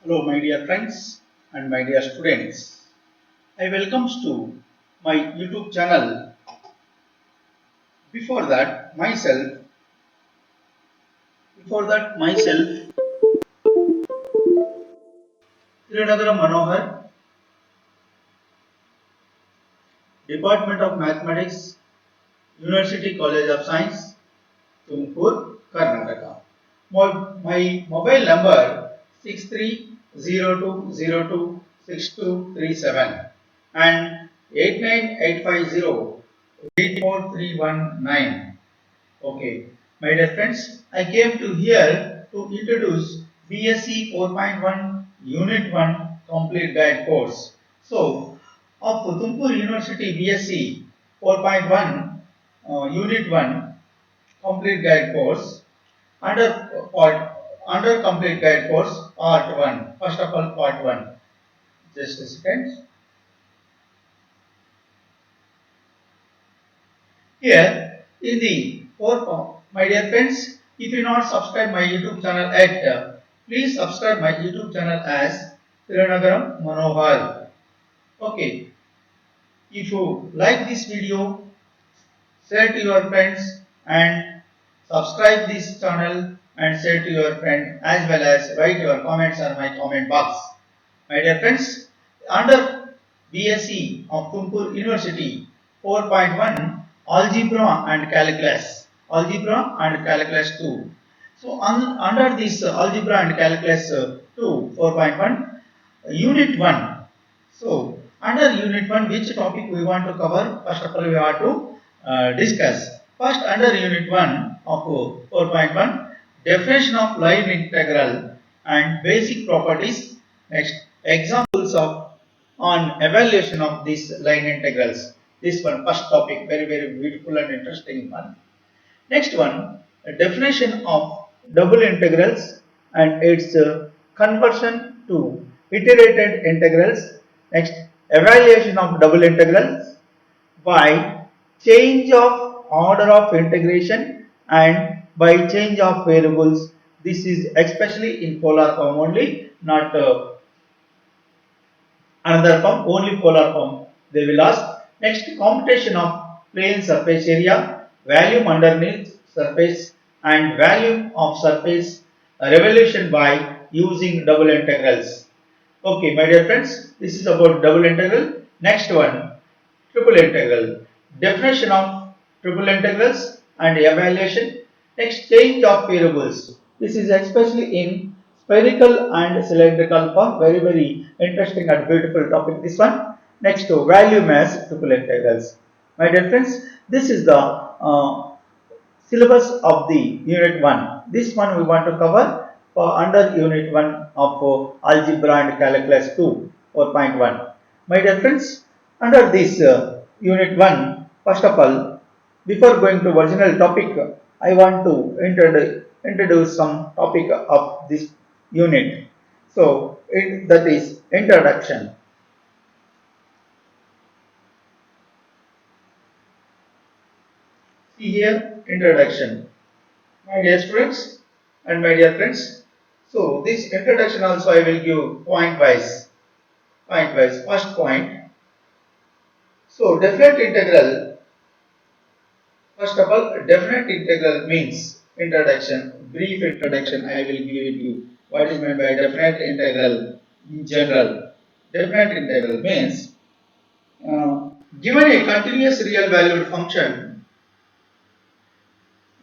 Hello, my dear friends and my dear students. I welcomes to my YouTube channel. Before that, myself, Srinagara Manohar, Department of Mathematics, University College of Science, Tumkur, Karnataka. My mobile number 6302026237 and 89850 Okay, my dear friends, I came to here to introduce BSc 4.1 Unit 1 Complete Guide course. So, of Tumakuru University BSc 4.1 Unit 1 Complete Guide course under Complete Guide course Part 1. First of all, Part 1. Just a second. Here in the fourth form, my dear friends, if you not subscribe my YouTube channel yet, please subscribe my YouTube channel as Tirunagaram Manohar. Okay, if you like this video, share to your friends and subscribe this channel and share to your friend as well as write your comments on my comment box. My dear friends, under BSc of Tumkur University 4.1 Algebra and Calculus, Algebra and Calculus 2. So under this Algebra and Calculus 2 4.1 Unit 1. So under Unit 1 which topic we want to cover? First of all we have to discuss. First under Unit 1 of 4.1 definition of line integral and basic properties. Next, examples of on evaluation of these line integrals. This one first topic, very beautiful and interesting one. Next one, a definition of double integrals and its conversion to iterated integrals. Next, evaluation of double integrals by change of order of integration and by change of variables. This is especially in polar form only, not another form, only polar form they will ask. Next, computation of plane surface area, volume underneath surface and volume of surface revolution by using double integrals. Okay, my dear friends, this is about double integral. Next one, triple integral, definition of triple integrals and evaluation. Next, change of variables. This is especially in spherical and cylindrical form. Very interesting and beautiful topic this one. Next, to value mass triple integrals. My dear friends, this is the syllabus of the unit 1. This one we want to cover for under unit 1 of algebra and calculus 2 4.1. My dear friends, under this unit 1, first of all, before going to original topic, I want to introduce some topic of this unit. So, that is introduction. See here, introduction. My dear students and my dear friends, so this introduction also I will give point wise. Point wise. First point. So definite integral. First of all, definite integral means introduction. Brief introduction I will give it you. What is meant by definite integral in general? Definite integral means uh, given a continuous real valued function,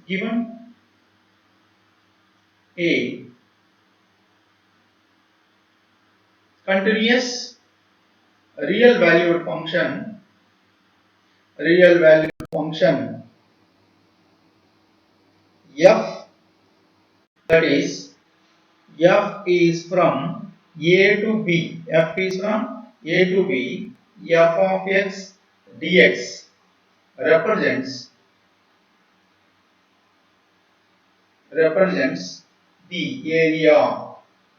given a continuous real valued function f, that is f is from a to b, f is from a to b, f of x dx represents represents the area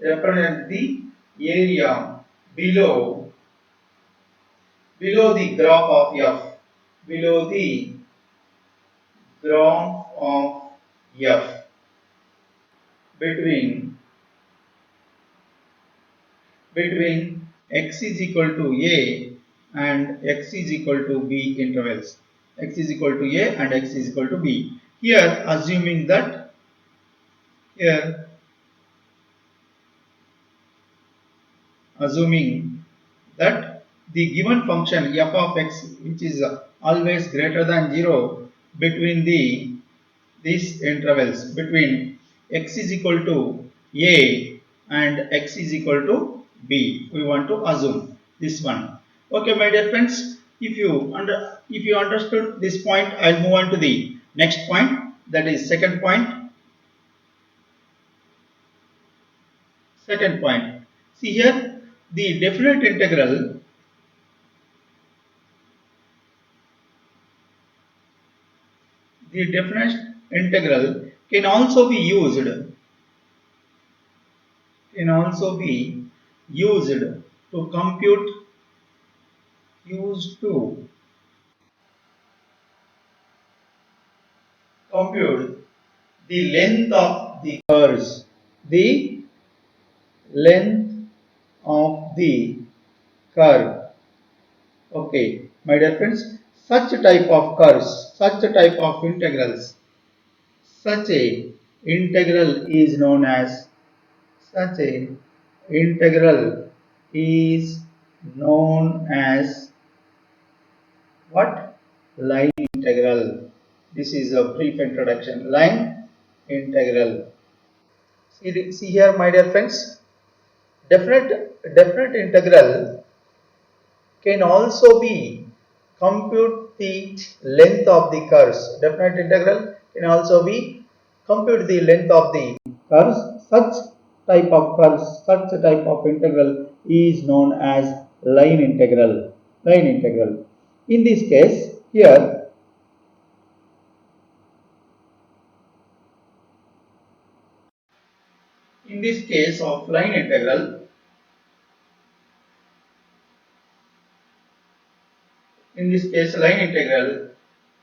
represents the area below the graph of f, below the graph of f between between x is equal to a and x is equal to b intervals. X is equal to a and x is equal to b. Here here assuming that the given function f of x, which is always greater than 0 between these intervals between x is equal to a and x is equal to b. We want to assume this one. Okay, my dear friends, if you understood this point, I'll move on to the next point, that is second point. Second point. See here, the definite integral can also be used to compute the length of the curves. The length of the curve. Okay, my dear friends, such type of curves, such type of integrals, such a integral is known as such a integral is known as what? Line integral. This is a brief introduction. Line integral. See here, my dear friends. Definite integral can also be compute the length of the curves. Definite integral can also be compute the length of the curves. Such type of integral is known as line integral. Line integral. In this case, here in this case of line integral,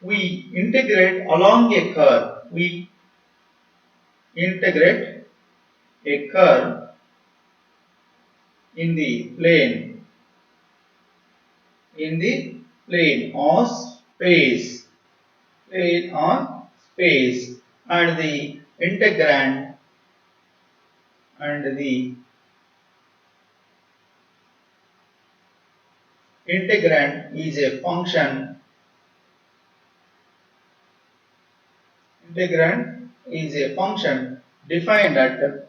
we integrate along a curve. We integrate a curve in the plane or space, and the integrand and the integrand is a function. Integrand is a function defined at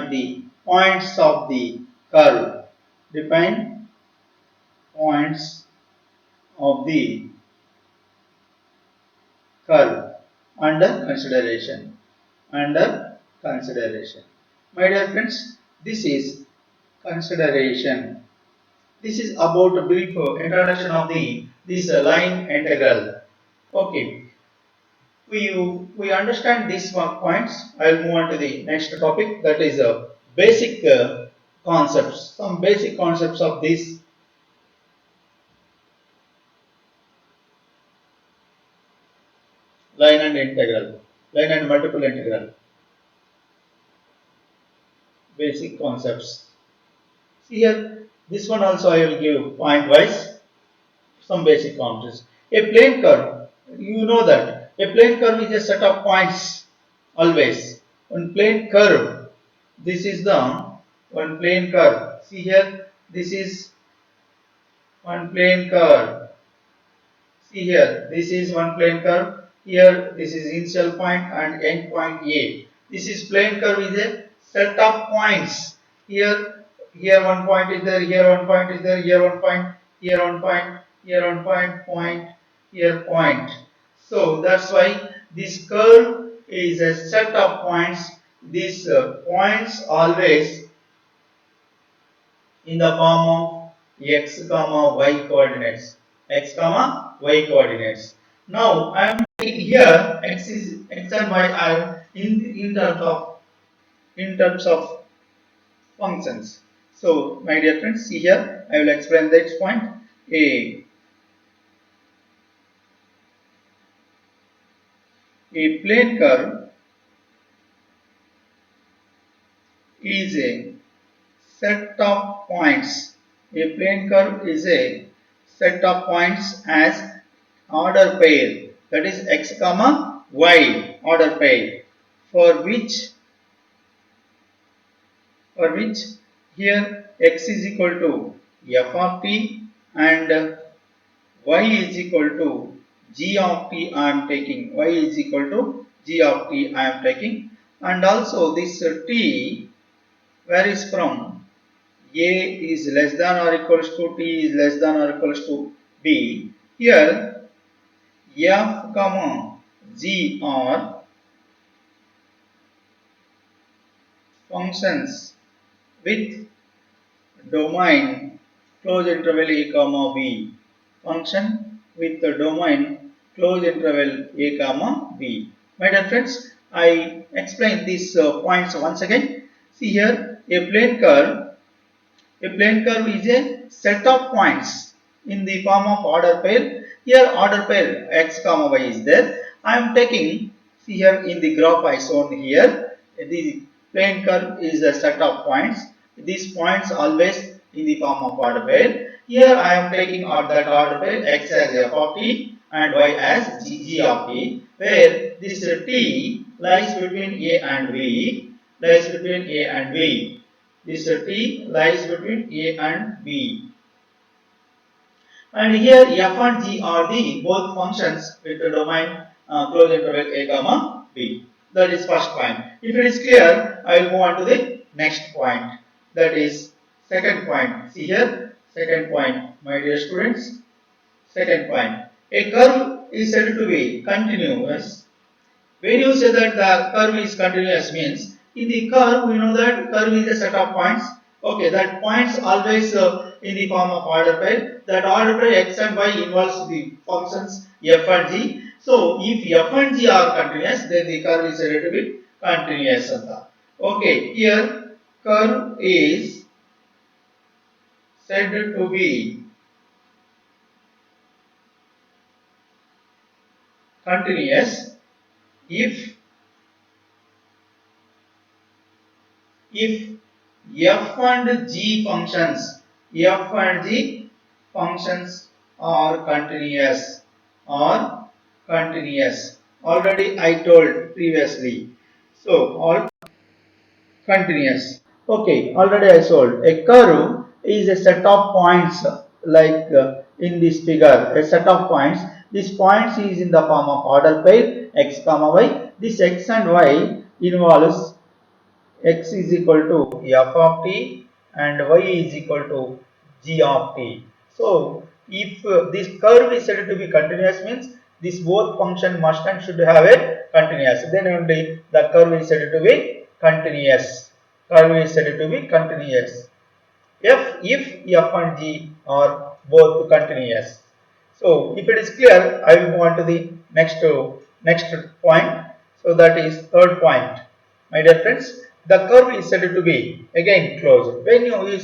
the points of the curve. Define points of the curve under consideration. My dear friends, this is consideration. This is about a brief introduction of this line integral. Okay, we understand these points. I'll move on to the next topic, that is basic concepts. Some basic concepts of this line and multiple integral. Basic concepts. See here, this one also I will give point wise. Some basic concepts. A plane curve, you know that a plane curve is a set of points always. One plane curve, this is the one plane curve. See here, this is one plane curve. See here, this is one plane curve. Here, this is initial point and end point A. This is plane curve is a set of points. Here one point is there, here one point is there, here one point, here one point, here one point, here point. So that's why this curve is a set of points. These points always in the form of x comma y coordinates. Now I am taking here x and y are in terms of functions. So my dear friends, see here I will explain this point. A plane curve is a set of points. A plane curve is a set of points as order pair, that is x comma y order pair, for which here x is equal to f of t and y is equal to g of t I am taking, y is equal to g of t I am taking, and also this t varies from a is less than or equals to t is less than or equals to b. Here f comma g are functions with domain close interval a comma b, function with the domain close interval a comma b. My dear friends, I explain these points once again. See here, a plane curve is a set of points in the form of order pair. Here order pair x comma y is there. I am taking, see here in the graph I shown here, the plane curve is a set of points. These points always in the form of order pair. Here I am taking that order pair x as f of t and y as g of t, where this t lies between a and b, lies between a and b. This t lies between a and b. And here f and g are the both functions with the domain close interval a comma b. That is first point. If it is clear, I will move on to the next point. That is second point. See here, second point, my dear students. Second point. A curve is said to be continuous. When you say that the curve is continuous means, in the curve we know that curve is a set of points. Okay, that points always in the form of order pair. That order pair x and y involves the functions f and g. So if f and g are continuous, then the curve is said to be continuous. Okay, here curve is said to be continuous if f and g functions are continuous, already I told previously. So all continuous. Okay, already I told a curve is a set of points like in this figure, a set of points. This points is in the form of order pair x comma y. This x and y involves x is equal to f of t and y is equal to g of t. So if this curve is said to be continuous means this both function must and should have a continuous, then only the curve is said to be continuous. Curve is said to be continuous if f and g are both continuous. So if it is clear, I will move on to the next point. So that is third point. My dear friends, the curve is said to be again closed. When you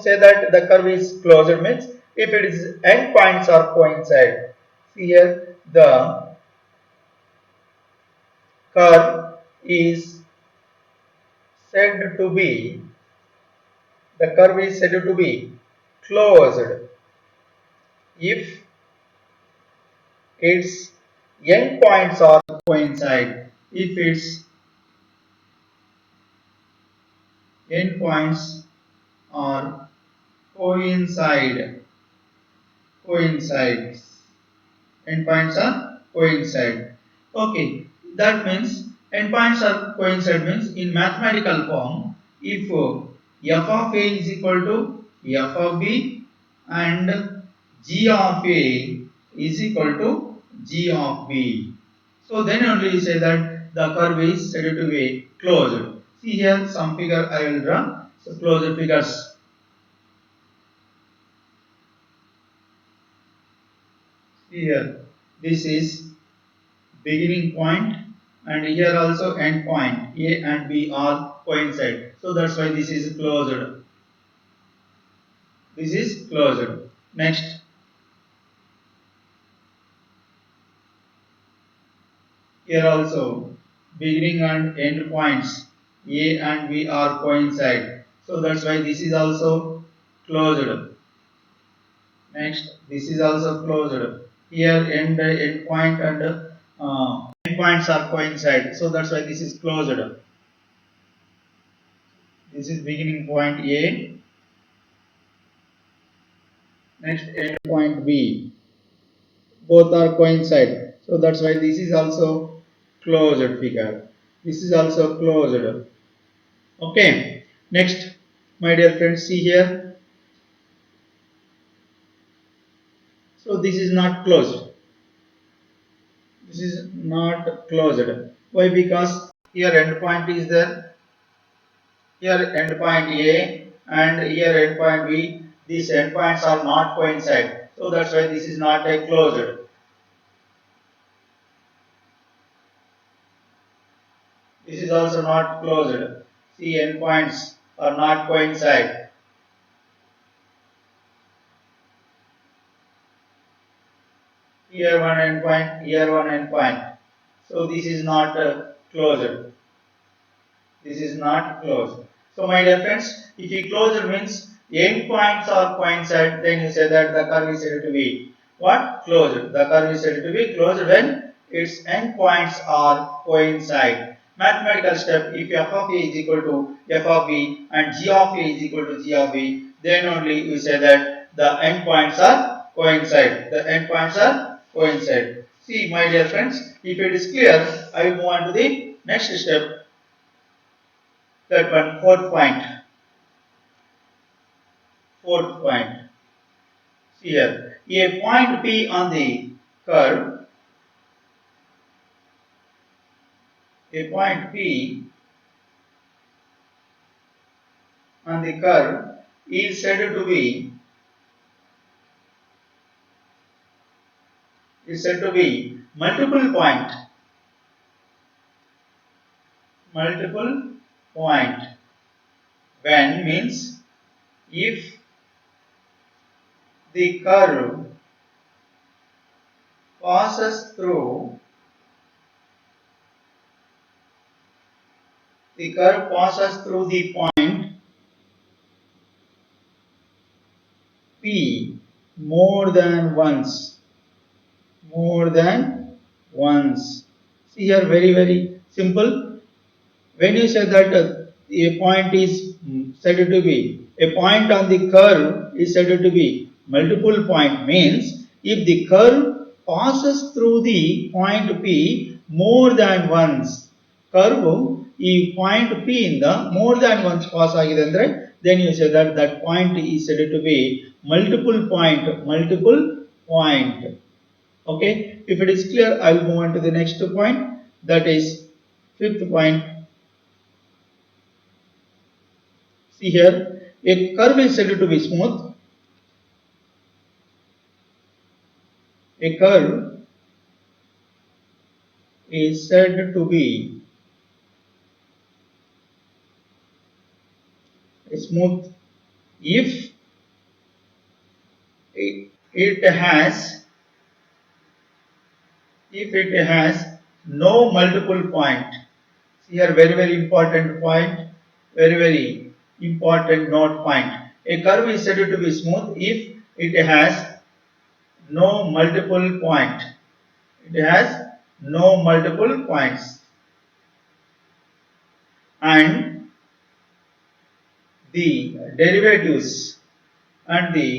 say that the curve is closed means if it is endpoints are coincide. Here the curve is said to be closed if its endpoints are coincide. If its endpoints are coincides. Endpoints are coincide. Okay, that means endpoints are coincide means in mathematical form, if f of a is equal to f of b and g of a is equal to g of b. So then only you say that the curve is said to be closed. See here some figure I will draw. So closed figures. Here this is beginning point and here also end point. A and B are coincide. So that's why this is closed. This is closed. Next, here also beginning and end points A and B are coincide. So that's why this is also closed. Next, this is also closed. Here end point and end points are coincide. So that's why this is closed. This is beginning point A. Next end point B. Both are coincide. So that's why this is also closed figure. This is also closed. Okay. Next, my dear friends, see here. So this is not closed. This is not closed. Why? Because here endpoint is there, here endpoint A and here endpoint B. These endpoints are not coincide. So that's why this is not a closed. This is also not closed. See, endpoints are not coincide. Here one endpoint, here one endpoint. So this is not closed. This is not closed. So my dear friends, if you closed means endpoints are coincide, then you say that the curve is said to be what? Closed. The curve is said to be closed when its endpoints are coincide. Mathematical step, if f of a is equal to f of b and g of a is equal to g of b, then only you say that the endpoints are coincide. The endpoints are coincide. See my dear friends, if it is clear, I will move on to the next step. That one, fourth point. Fourth point. See here. A point P on the curve. A point P on the curve is said to be multiple point. Multiple point. When means if the curve passes through the point P more than once. More than once. See here, very simple. When you say that a point is said to be a point on the curve is said to be multiple point means if the curve passes through the point P more than once. Curve ಈ point P ಇಂದ more than once pass ಆಗಿದೆ ಅಂದ್ರೆ then you say that that point is said to be multiple point. Okay, if it is clear, I will move on to the next point, that is fifth point. See here, a curve is said to be smooth. A curve is said to be smooth if it has no multiple point. Here very important point, very important note point. A curve is said to be smooth if it has no multiple point. It has no multiple points and the derivatives and the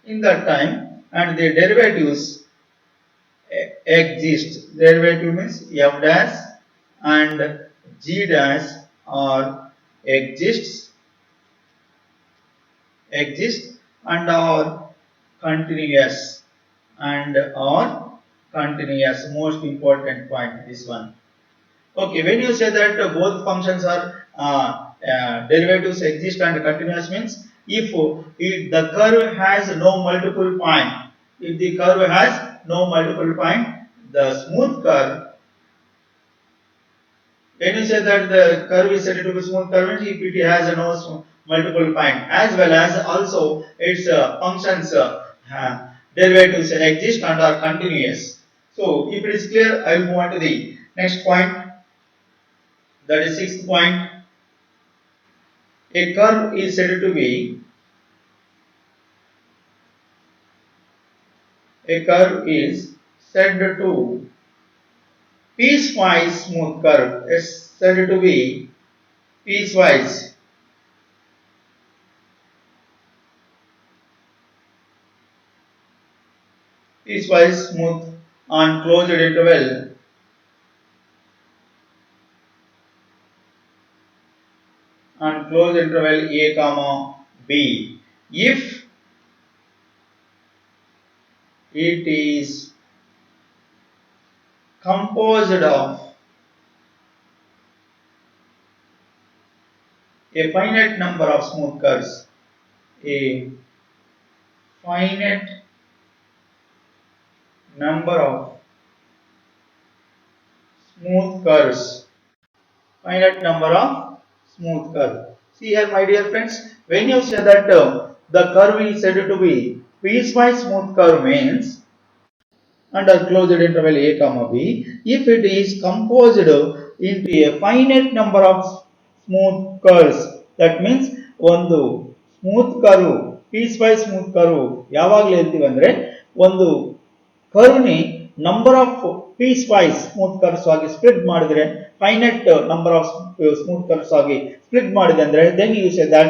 in that time and the derivatives exist. Derivative means f dash and g dash are exist and are continuous most important point, this one. Okay, when you say that both functions are derivatives exist and continuous means if the curve has no multiple point, if the curve has no multiple point, the smooth curve, when you say that the curve is said to be smooth curve means if it has no multiple point as well as also its functions derivatives exist and are continuous. So if it is clear, I will move on to the Next point, that is sixth point. A curve is said to be to piecewise smooth curve is said to be piecewise smooth on closed interval a comma b if it is composed of a finite number of smooth curves. A finite number of smooth curves. Finite number of smooth curve. See here, my dear friends, when you say that the curve is said to be piecewise smooth curve means under closed interval a comma b if it is composed into a finite number of smooth curves. That means ಒಂದು smooth curve piecewise smooth curve ಯಾವಾಗಲೂ ಹೇಳ್ತೀವಿ ಅಂದ್ರೆ ಒಂದು curve ನಿ number of piecewise smooth curves ಆಗಿ split ಮಾಡಿದ್ರೆ finite number of smooth curves ಆಗಿ split ಮಾಡಿದೆ ಅಂದ್ರೆ then you say that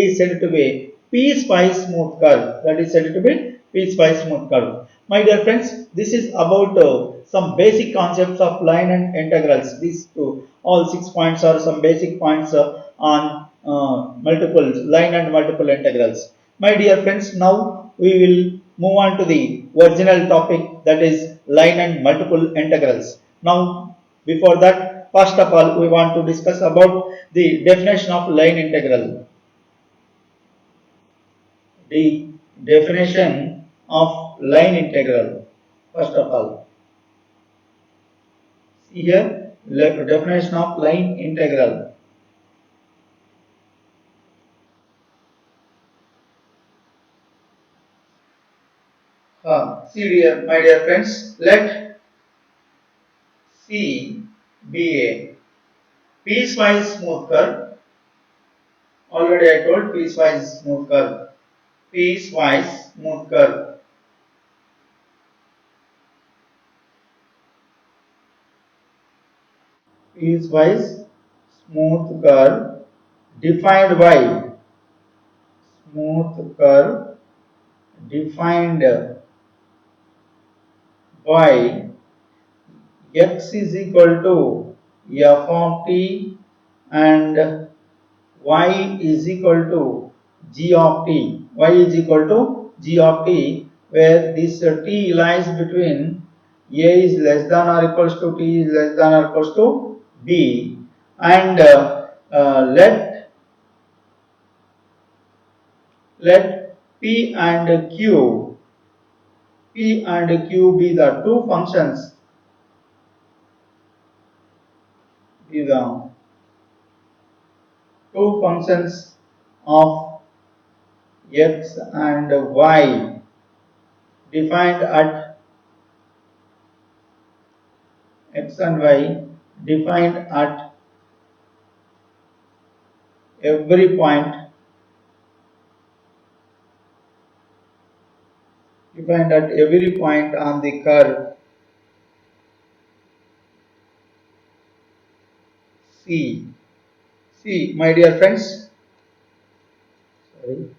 is said to be piece wise smooth curve. That is said to be piece wise smooth curve. My dear friends, this is about some basic concepts of line and integrals. These two, all 6 points are some basic points on multiple line and multiple integrals. My dear friends, now we will move on to the original topic, that is line and multiple integrals. Now, before that, first of all, we want to discuss about the definition of line integral. The definition of line integral. First of all, see here, definition of line integral. See dear, my dear friends, let C be a piecewise smooth curve. Already I told piecewise smooth curve. Piecewise smooth curve. Piecewise smooth curve defined by smooth curve defined by x is equal to f of t and y is equal to g of t. Y is equal to g of t, where this t lies between a is less than or equals to t is less than or equals to b, and let p and q be the two functions, of x and y defined at every point on the curve C. See, my dear friends, sorry.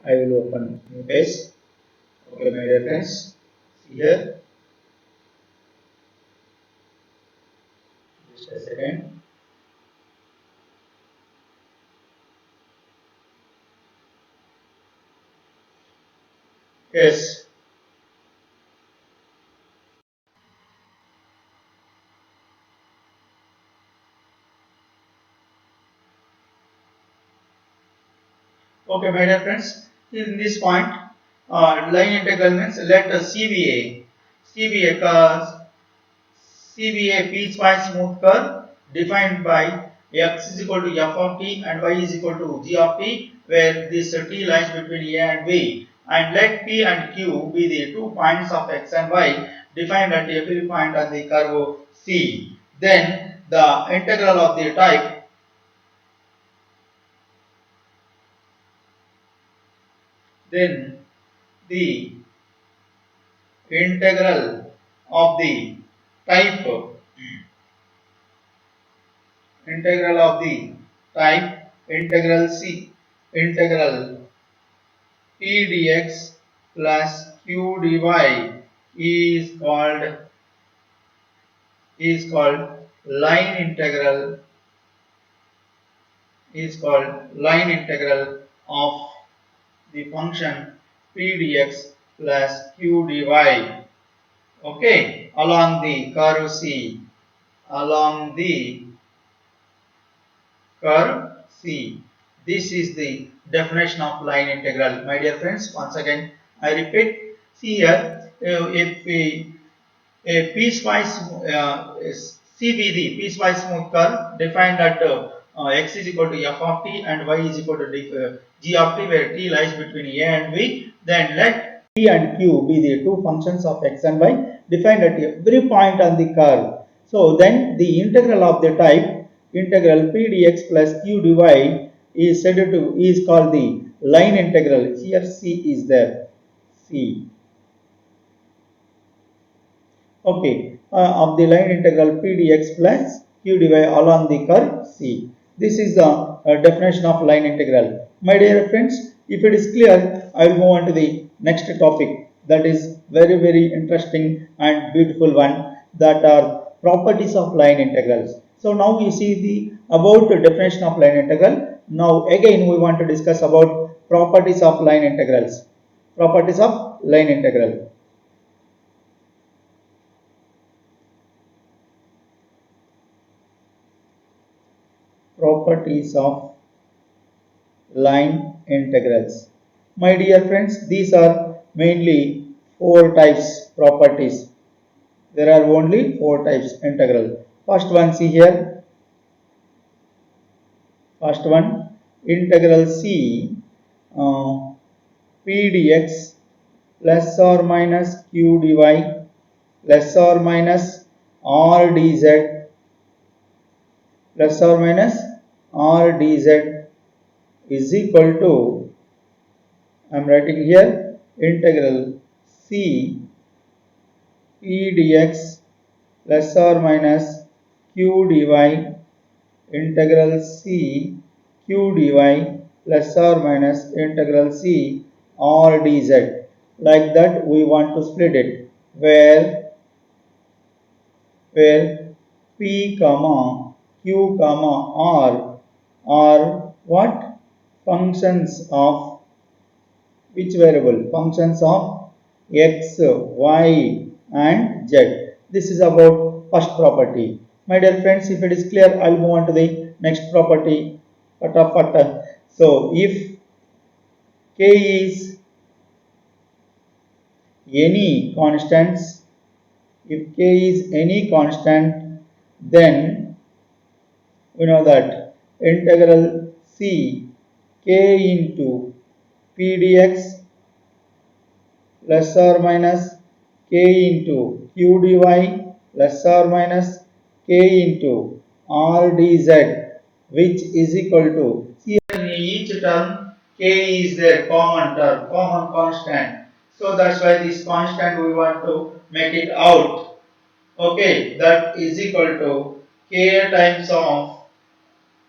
I will open new page. Okay, my dear friends, see here. Just a second. Yes. Okay, my dear friends, in this point, line integral means let C be a piecewise smooth curve defined by x is equal to f of t and y is equal to g of t, where this t lies between a and b, and let p and q be the 2 points of x and y defined at every point on the curve C. Then the integral of the type then the integral of the type integral of the type integral C integral p dx plus q dy is called line integral line integral of the function p dx plus q dy, okay, along the curve C, along the curve C. This is the definition of line integral. My dear friends, once again I repeat, see here, if we a piecewise CBD piecewise smooth curve defined at x is equal to f of t and y is equal to g of t, where t lies between a and b, then let p and q be the two functions of x and y defined at every point on the curve. So then the integral of the type integral p dx plus q dy is said to is called the line integral. Here c is there, c. Okay, of the line integral p dx plus q dy along the curve C. This is the definition of line integral. My dear friends, if it is clear, I will move on to the next topic, that is very interesting and beautiful one, that are properties of line integrals. So now we see the about the definition of line integral. Now again we want to discuss about properties of line integrals. Properties of line integral. Properties of line integrals. My dear friends, these are mainly four types properties. There are only four types integral. First one, see here. First one, integral C p dx plus or minus q dy plus or minus r dz plus or minus r dz is equal to, I am writing here, integral C p dx plus or minus q dy integral C q dy plus or minus integral C r dz. Like that we want to split it, where p comma q comma r are what? Functions of which variable? Functions of x, y and z. This is about first property. My dear friends, if it is clear, I will move on to the next property. So if k is any constants, if k is any constant, then we know that integral C k into p dx plus or minus k into q dy plus or minus k into r dz, which is equal to, here in each term k is their common term, common constant. So that's why this constant we want to make it out. Okay, that is equal to k times of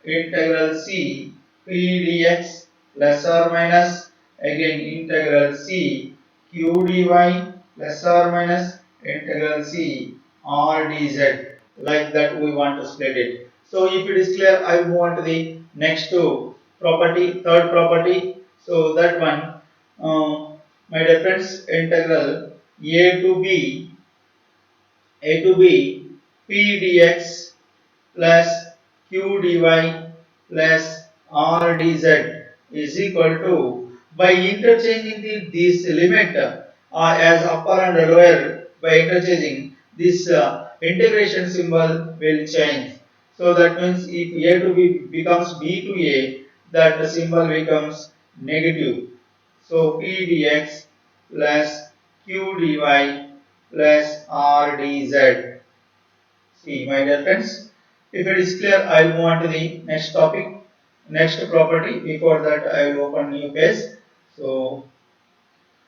integral C p dx plus or minus again integral C q dy plus or minus integral C r dz. Like that we want to split it. So if it is clear, I will move on to the next property, third property. So that one, my dear friends, integral a to b p dx plus q dy plus r dz is equal to, by interchanging this limit as upper and lower, by interchanging this integration symbol will change. So that means if A to B becomes B to A, that the symbol becomes negative. So P dx plus Q dy plus R dz. See, my dear friends, if it is clear, I will move on to the next topic, next property. Before that, I will open new page. So,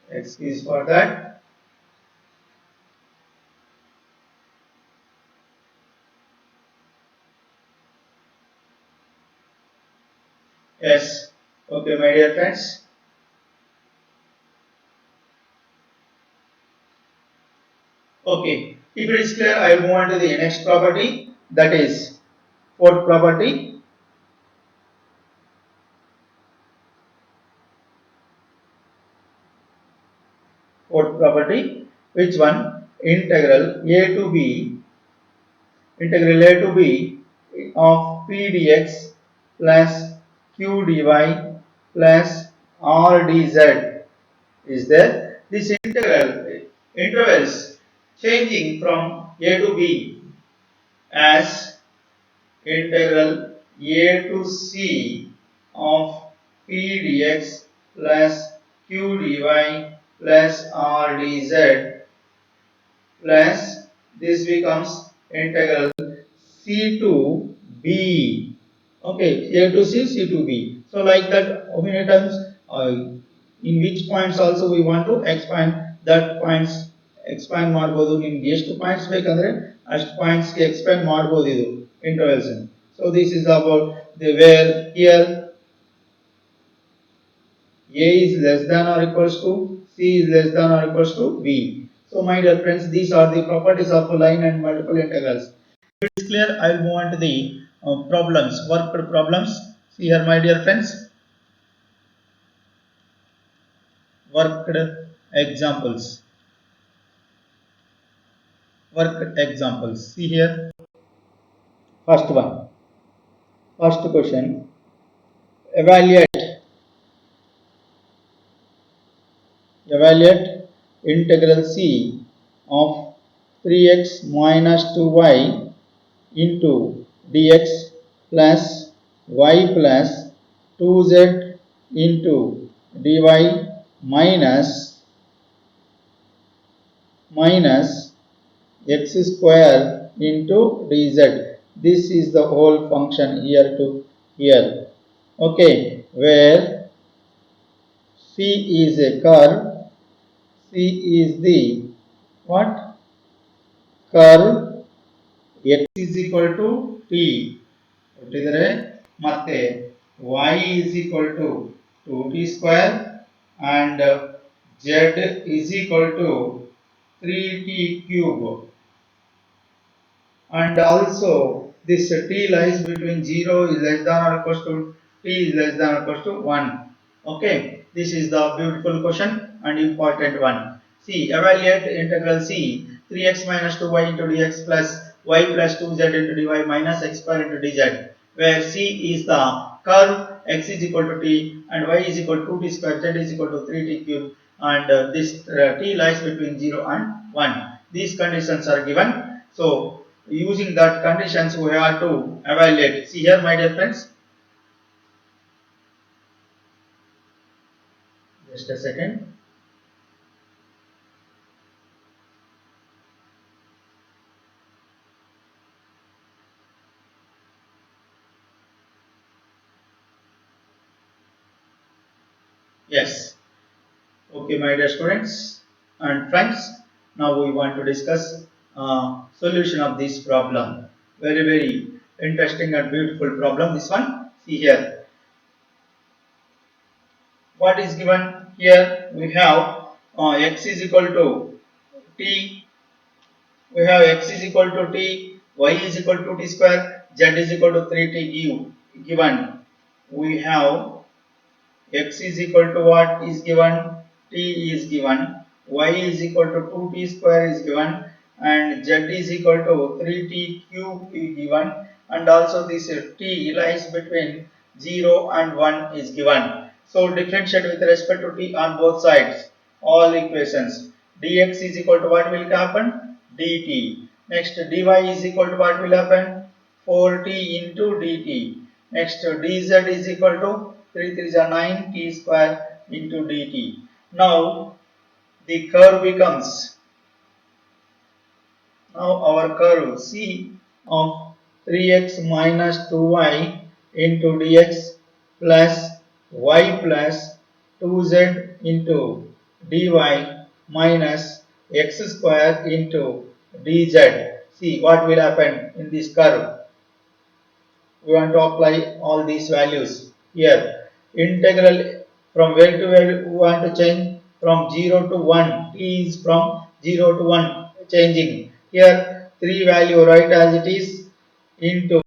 excuse for that. Yes. Okay, my dear friends. Okay. If it is clear, I will move on to the next property. That is fourth property. Fourth property. Which one? Integral a to b of p dx plus q dy plus r dz is there. This integral intervals changing from a to b as integral a to c of p dx plus q dy plus r dz plus this becomes integral c to b. Okay, a to c, c to b. So like that, how many times in which points also we want to expand that points expand ಮಾಡಬಹುದು ನಿಮಗೆ ಎಷ್ಟು points ಬೇಕಂದ್ರೆ ಅಷ್ಟು points ಗೆ expand ಮಾಡಬಹುದು ಇದು intervals. So this is about the where here a is less than or equals to c is less than or equals to b. So my dear friends, these are the properties of line and multiple integrals. If it is clear, I will move on to the problems, worked problems. See here, my dear friends, worked examples. Worked examples. See here, first one, first question. Evaluate integral c of 3x minus 2y into dx plus y plus 2z into dy minus x square into dz. This is the whole function here to here. Okay, where c is a curve, c is the what? Curve x is equal to t. ಕೊಟ್ಟಿದ್ದಾರೆ ಮತ್ತೆ y is equal to 2t square and z is equal to 3t cube, and also this t lies between 0 is less than or equals to t is less than or equals to 1. Okay, this is the beautiful question and important one. See, evaluate integral c 3x minus 2y into dx plus y plus 2z into dy minus x square into dz, where c is the curve, x is equal to t and y is equal to 2t square, z is equal to 3t cube, and this t lies between 0 and 1. These conditions are given. So using that conditions we have to evaluate. See here, my dear friends, just a second. Yes. Okay, my dear students and friends, now we want to discuss solution of this problem. Very interesting and beautiful problem, this one. See here, what is given here. We have x is equal to t, we have x is equal to t, y is equal to t square, z is equal to 3t given. We have x is equal to what is given, t is given, y is equal to 2t square is given, and z is equal to 3t cube is given, and also this t lies between 0 and 1 is given. So differentiate with respect to t on both sides all equations. Dx is equal to what will happen, dt. Next dy is equal to what will happen, 4t into dt. Next dz is equal to 3 3 is 9 t square into dt. Now the curve becomes, now our curve C of 3x minus 2y into dx plus y plus 2z into dy minus x square into dz. See what will happen in this curve. We want to apply all these values here. Integral from where to where we want to change, from 0 to 1. T is from 0 to 1 changing. Here 3 value write as it is into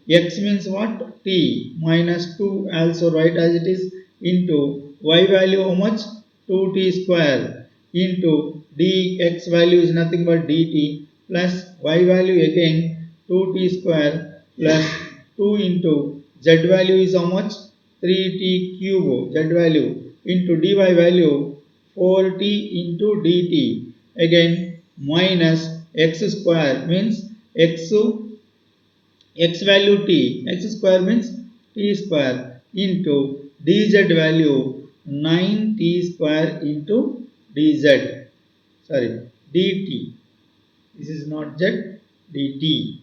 x means what? T minus 2 also write as it is into y value how much? 2t square into dx value is nothing but dt plus y value again 2t square plus 2 into z value is how much? 3t cube z value into dy value 4t into dt again minus x square means x value t, x square means t square into dz value 9t square into dz, sorry, dt. This is not z, dt.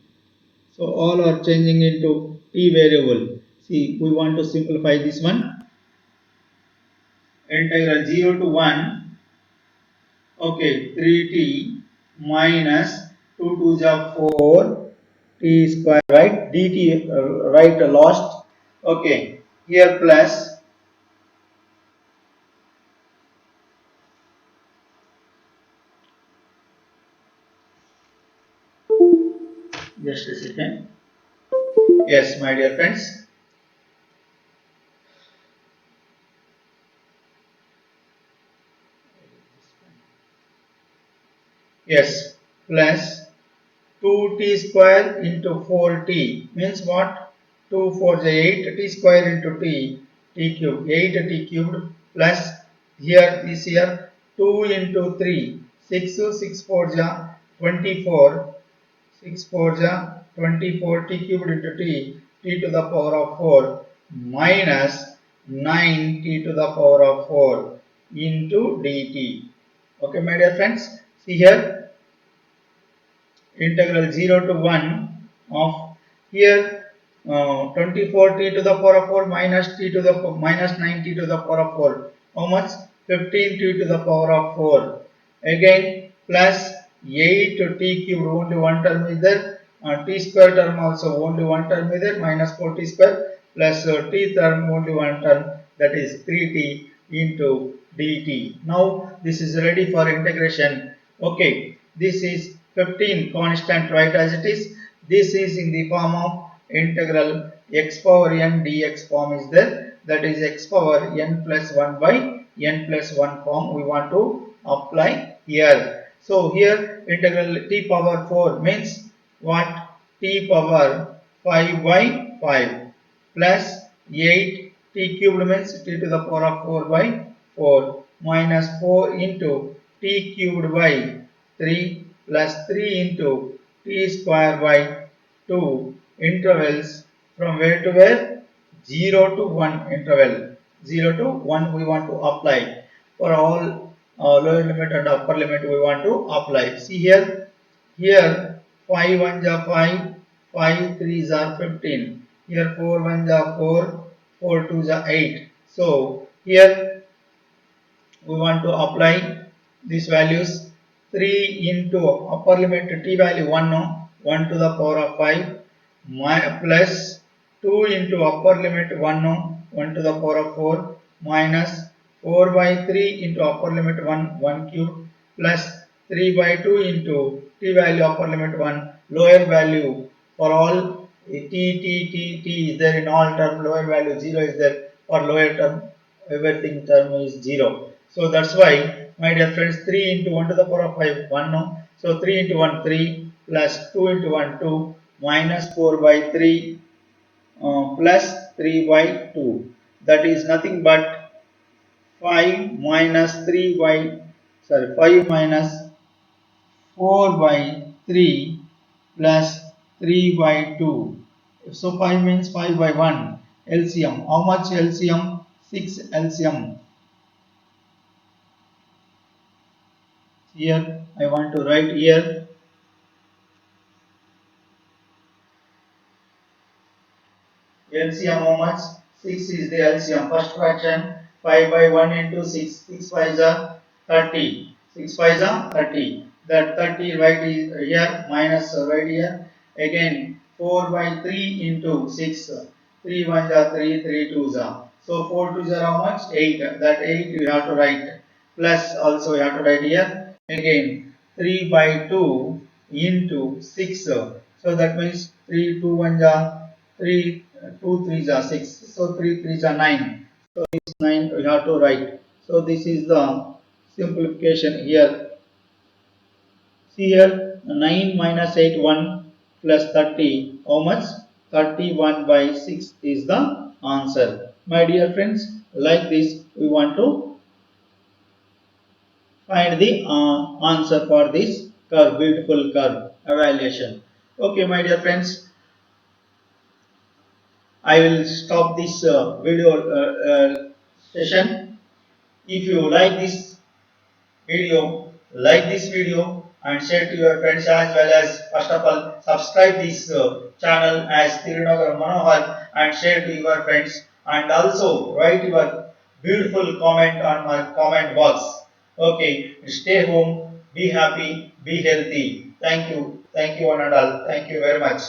So all are changing into t variable. See, we want to simplify this one. Integral 0 to 1, okay, 3t minus 2 2s are 4 t square, right? dt right lost. Okay, here plus just a second. Yes, my dear friends. Yes, plus 2t square into 4t means what? 2 4 is 8 t square into t cube, 8 t cubed plus here this here 2 into 3, 6 6 4 is 24, 6 4 is 24 t cubed into t to the power of 4 minus 9 t to the power of 4 into dt. Okay, my dear friends, see here integral 0 to 1 of here 24t to the power of 4 minus t to the minus 9t to the power of 4. How much? 15t to the power of 4. Again plus 8 t cube, only one term is there. T square term also only one term is there, minus 4t square plus t term only one term, that is 3t into dt. Now this is ready for integration. Okay, this is 15 constant, right, as it is. This is in the form of integral x power n dx form is there, that is x power n plus 1 by n plus 1 form we want to apply here. So here integral t power 4 means what? T power 5 by 5 plus 8 t cubed means t to the power of 4 by 4 minus 4 into t cubed by 3 plus 3 into t square by 2 intervals from where to where? 0 to 1 interval. 0 to 1 we want to apply. For all lower limit and upper limit we want to apply. See here, here 5 1s are 5, 5 3s are 15. Here 4 1s are 4, 4 2s are 8. So here we want to apply these values. 3 into upper limit t value 1, no, 1 to the power of 5 plus 2 into upper limit 1, no, 1 to the power of 4 minus 4 by 3 into upper limit 1, 1 cube plus 3 by 2 into t value upper limit 1, lower value for all t is there in all term, lower value 0 is there, for lower term everything term is 0. So that's why, my dear friends, 3 into 1 to the power of 5, 1, no. So 3 into 1, 3 plus 2 into 1, 2 minus 4 by 3 plus 3 by 2. That is nothing but 5 minus 3 by, sorry, 5 minus 4 by 3 plus 3 by 2. So 5 means 5 by 1. LCM. How much LCM? 6 LCM. Here I want to write here LCM how much? 6 is the LCM. First fraction 5 by 1 into 6. 6 5 is 30. 6 5 is 30. That 30 right is here minus right here. Again 4 by 3 into 6. 3 1 is 3, 3 2 is. So 4 2 is how much? 8. That 8 you have to write. Plus also you have to write here. Again 3 by 2 into 6. So that means 3 2 1 is 3 2 3s are 6, so 3 3s are 9, so this 9 we have to write. So this is the simplification here. See here 9 minus 8 1 plus 30, how much? 31 by 6 is the answer. My dear friends, like this we want to find the answer for this curve, beautiful curve evaluation. Okay my dear friends, I will stop this video session. If you like this video and share to your friends, as well as first of all subscribe this channel as Tirunagara Manohar and share to your friends, and also write your beautiful comment on my comment box. Okay, stay home, be happy, be healthy. Thank you one and all. Thank you very much.